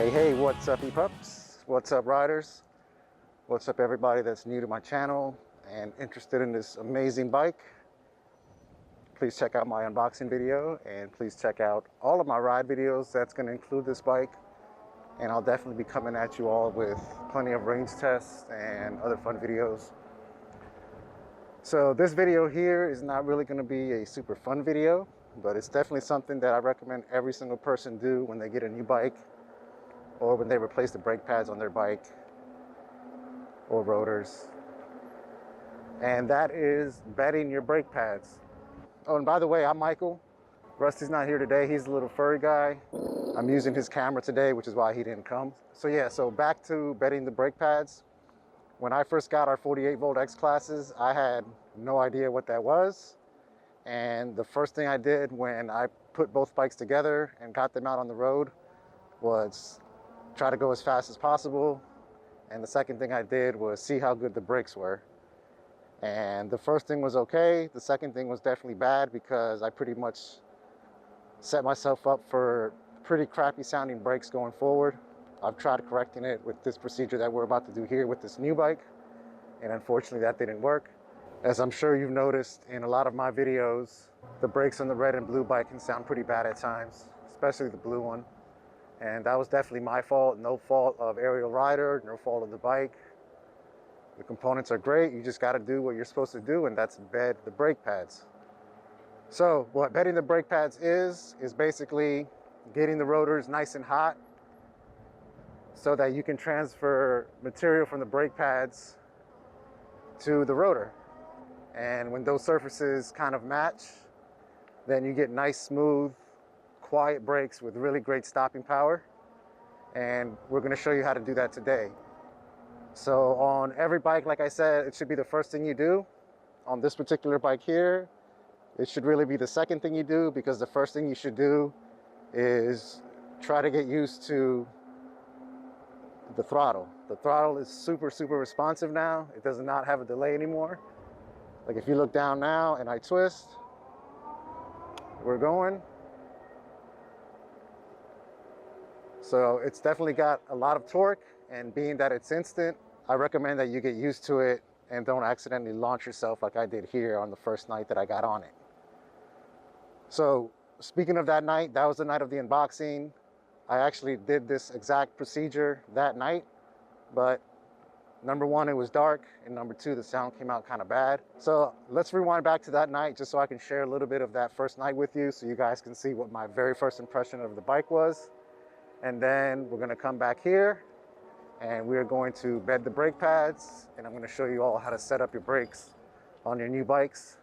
Hey, what's up, e-pups? What's up, riders? What's up, everybody that's new to my channel and interested in this amazing bike? Please check out my unboxing video, and please check out all of my ride videos that's going to include this bike. And I'll definitely be coming at you all with plenty of range tests and other fun videos. So this video here is not really going to be a super fun video, but it's definitely something that I recommend every single person do when they get a new bike, or when they replace the brake pads on their bike or rotors. And that is bedding your brake pads. Oh, and by the way, I'm Michael. Rusty's not here today. He's a little furry guy. I'm using his camera today, which is why he didn't come. So back to bedding the brake pads. When I first got our 48 volt X classes, I had no idea what that was. And the first thing I did when I put both bikes together and got them out on the road was try to go as fast as possible. And the second thing I did was see how good the brakes were. And the first thing was okay. The second thing was definitely bad because I pretty much set myself up for pretty crappy sounding brakes going forward. I've tried correcting it with this procedure that we're about to do here with this new bike, and unfortunately that didn't work. As I'm sure you've noticed in a lot of my videos, the brakes on the red and blue bike can sound pretty bad at times, especially the blue one. And that was definitely my fault. No fault of Ariel Rider, no fault of the bike. The components are great. You just got to do what you're supposed to do, and that's bed the brake pads. So what bedding the brake pads is basically getting the rotors nice and hot so that you can transfer material from the brake pads to the rotor. And when those surfaces kind of match, then you get nice, smooth, quiet brakes with really great stopping power. And we're going to show you how to do that today. So on every bike, like I said, it should be the first thing you do. On this particular bike here, it should really be the second thing you do, because the first thing you should do is try to get used to the throttle. The throttle is super, super responsive now. It does not have a delay anymore. Like if you look down now and I twist, we're going. So it's definitely got a lot of torque, and being that it's instant, I recommend that you get used to it and don't accidentally launch yourself like I did here on the first night that I got on it. So speaking of that night, that was the night of the unboxing. I actually did this exact procedure that night, but number one, it was dark, and number two, the sound came out kind of bad. So let's rewind back to that night just so I can share a little bit of that first night with you so you guys can see what my very first impression of the bike was. And then we're going to come back here and we're going to bed the brake pads, and I'm going to show you all how to set up your brakes on your new bikes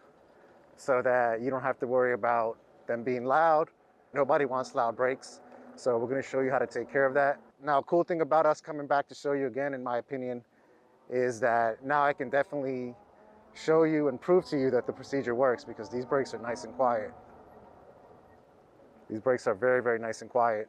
so that you don't have to worry about them being loud. Nobody wants loud brakes, so we're going to show you how to take care of that. Now, a cool thing about us coming back to show you again, in my opinion, is that now I can definitely show you and prove to you that the procedure works, because these brakes are nice and quiet. These brakes are very, very nice and quiet.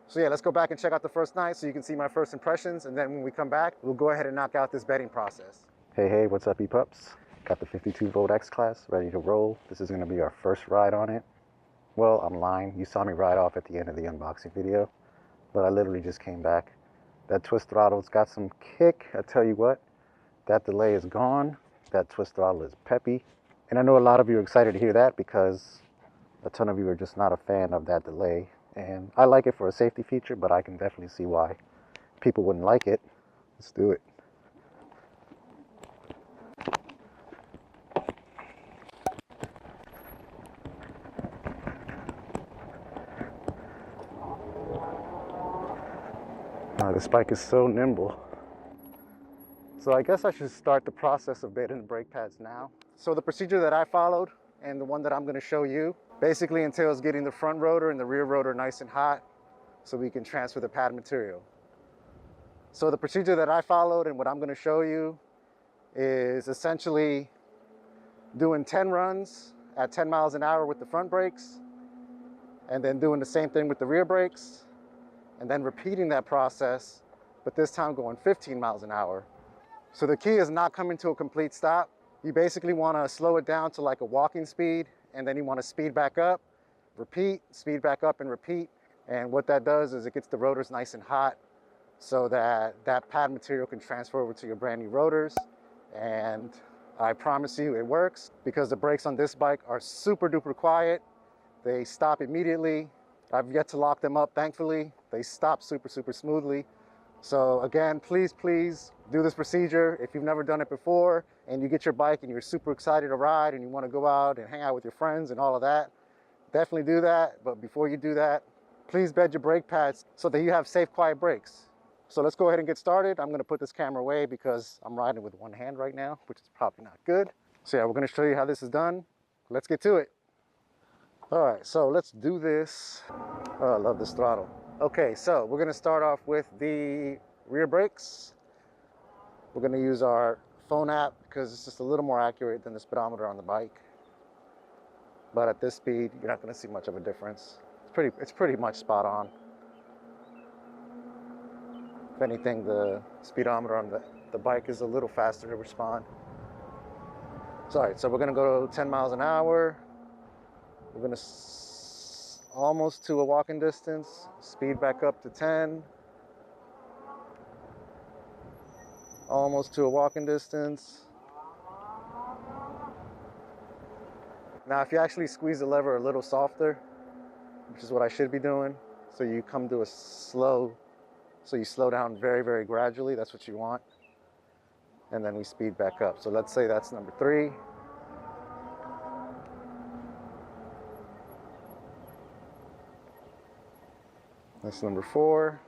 So yeah, let's go back and check out the first night so you can see my first impressions, and then when we come back, we'll go ahead and knock out this bedding process. Hey, what's up, e-pups? Got the 52 volt X class ready to roll. This is going to be our first ride on it. Well, I'm lying. You saw me ride off at the end of the unboxing video, but I literally just came back. That twist throttle's got some kick. I tell you what, that delay is gone. That twist throttle is peppy. And I know a lot of you are excited to hear that, because a ton of you are just not a fan of that delay. And I like it for a safety feature, but I can definitely see why people wouldn't like it. Let's do it. This bike is so nimble. So I guess I should start the process of bedding the brake pads now. So the procedure that I followed, and the one that I'm going to show you, basically entails getting the front rotor and the rear rotor nice and hot so we can transfer the pad material. So the procedure that I followed and what I'm going to show you is essentially doing 10 runs at 10 miles an hour with the front brakes, and then doing the same thing with the rear brakes, and then repeating that process, but this time going 15 miles an hour. So the key is not coming to a complete stop. You basically want to slow it down to like a walking speed, and then you want to speed back up, repeat, speed back up and repeat. And what that does is it gets the rotors nice and hot so that that pad material can transfer over to your brand new rotors. And I promise you it works, because the brakes on this bike are super duper quiet. They stop immediately. I've yet to lock them up, thankfully. They stop super, super smoothly. So again, please do this procedure. If you've never done it before and you get your bike and you're super excited to ride and you want to go out and hang out with your friends and all of that, definitely do that. But before you do that, please bed your brake pads so that you have safe, quiet brakes. So let's go ahead and get started. I'm going to put this camera away because I'm riding with one hand right now, which is probably not good. So yeah, we're going to show you how this is done. Let's get to it. All right, so let's do this. Oh, I love this throttle. Okay, so we're going to start off with the rear brakes. We're going to use our phone app because it's just a little more accurate than the speedometer on the bike. But at this speed, you're not going to see much of a difference. It's pretty much spot on. If anything, the speedometer on the bike is a little faster to respond. So, all right, so we're going to go 10 miles an hour. We're going to almost to a walking distance, speed back up to 10. Almost to a walking distance. Now, if you actually squeeze the lever a little softer, which is what I should be doing, so you come to a slow, so you slow down very, very gradually, that's what you want. And then we speed back up. So let's say that's number 3. That's number 4.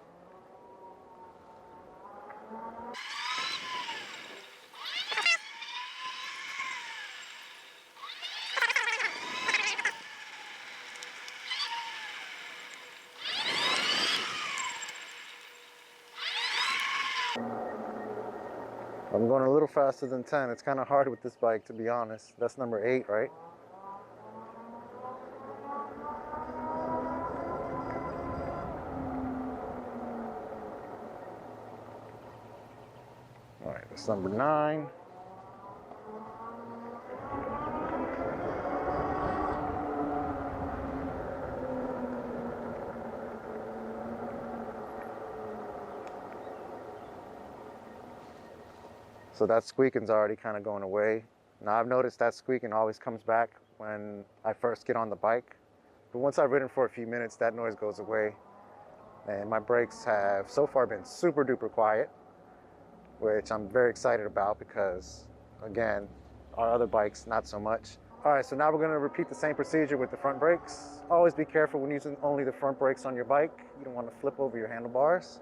I'm going a little faster than 10. It's kind of hard with this bike, to be honest. That's number 8, right? All right, that's number 9. So that squeaking's already kind of going away. Now I've noticed that squeaking always comes back when I first get on the bike. But once I've ridden for a few minutes, that noise goes away. And my brakes have so far been super duper quiet, which I'm very excited about because, again, our other bikes, not so much. All right, so now we're gonna repeat the same procedure with the front brakes. Always be careful when using only the front brakes on your bike. You don't want to flip over your handlebars.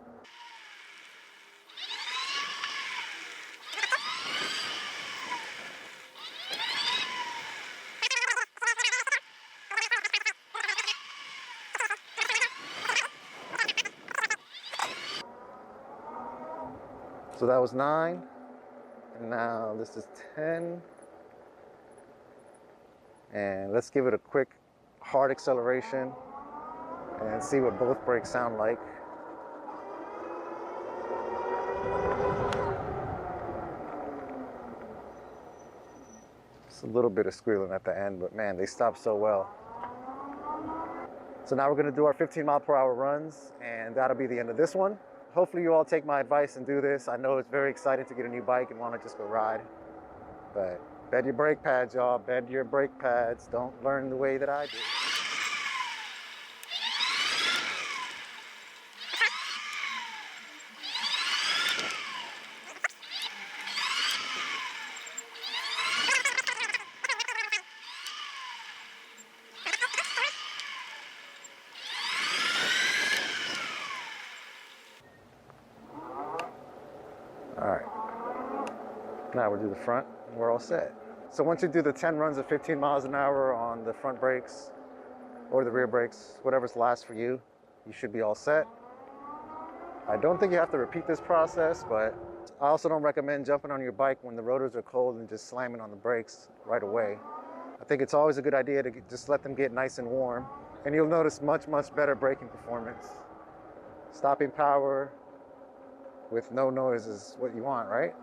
So that was 9, and now this is 10. And let's give it a quick hard acceleration and see what both brakes sound like. Just a little bit of squealing at the end, but man, they stop so well. So now we're gonna do our 15-mile-per-hour runs, and that'll be the end of this one. Hopefully you all take my advice and do this. I know it's very exciting to get a new bike and want to just go ride. But bed your brake pads, y'all. Bed your brake pads. Don't learn the way that I did. All right. Now we'll do the front, and we're all set. So once you do the 10 runs of 15 miles an hour on the front brakes or the rear brakes, whatever's last for you, you should be all set. I don't think you have to repeat this process, but I also don't recommend jumping on your bike when the rotors are cold and just slamming on the brakes right away. I think it's always a good idea to just let them get nice and warm, and you'll notice much, much better braking performance. Stopping power with no noise is what you want, right?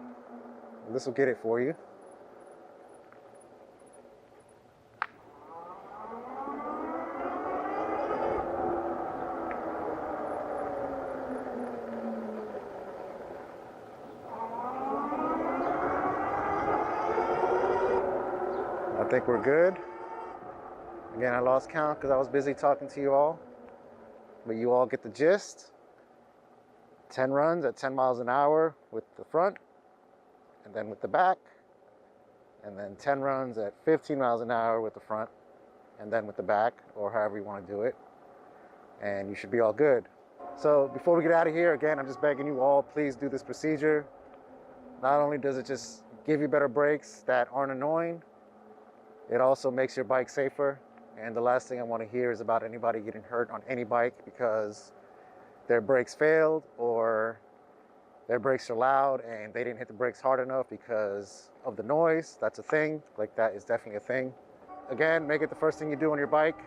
This will get it for you. think we're good. Again, I lost count because I was busy talking to you all, but you all get the gist. 10 runs at 10 miles an hour with the front, and then with the back, and then 10 runs at 15 miles an hour with the front, and then with the back, or however you want to do it, and you should be all good. So before we get out of here, again, I'm just begging you all, please do this procedure. Not only does it just give you better brakes that aren't annoying, it also makes your bike safer. And the last thing I want to hear is about anybody getting hurt on any bike because their brakes failed or their brakes are loud and they didn't hit the brakes hard enough because of the noise. That's a thing. Like, that is definitely a thing. Again, make it the first thing you do on your bike.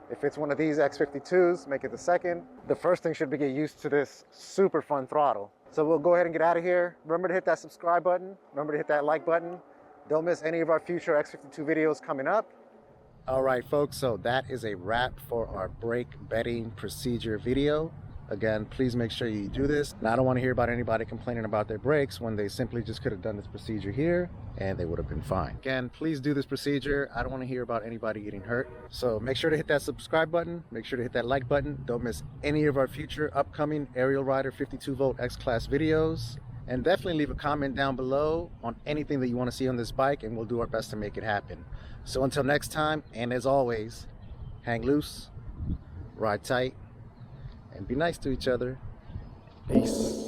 If it's one of these X52s, make it the second. The first thing should be get used to this super fun throttle. So we'll go ahead and get out of here. Remember to hit that subscribe button. Remember to hit that like button. Don't miss any of our future X52 videos coming up. All right, folks, so that is a wrap for our brake bedding procedure video. Again, please make sure you do this. Now, I don't want to hear about anybody complaining about their brakes when they simply just could have done this procedure here and they would have been fine. Again, please do this procedure. I don't want to hear about anybody getting hurt. So make sure to hit that subscribe button. Make sure to hit that like button. Don't miss any of our future upcoming Ariel Rider 52-volt X-Class videos. And definitely leave a comment down below on anything that you want to see on this bike, and we'll do our best to make it happen. So until next time, and as always, hang loose, ride tight, and be nice to each other. Peace.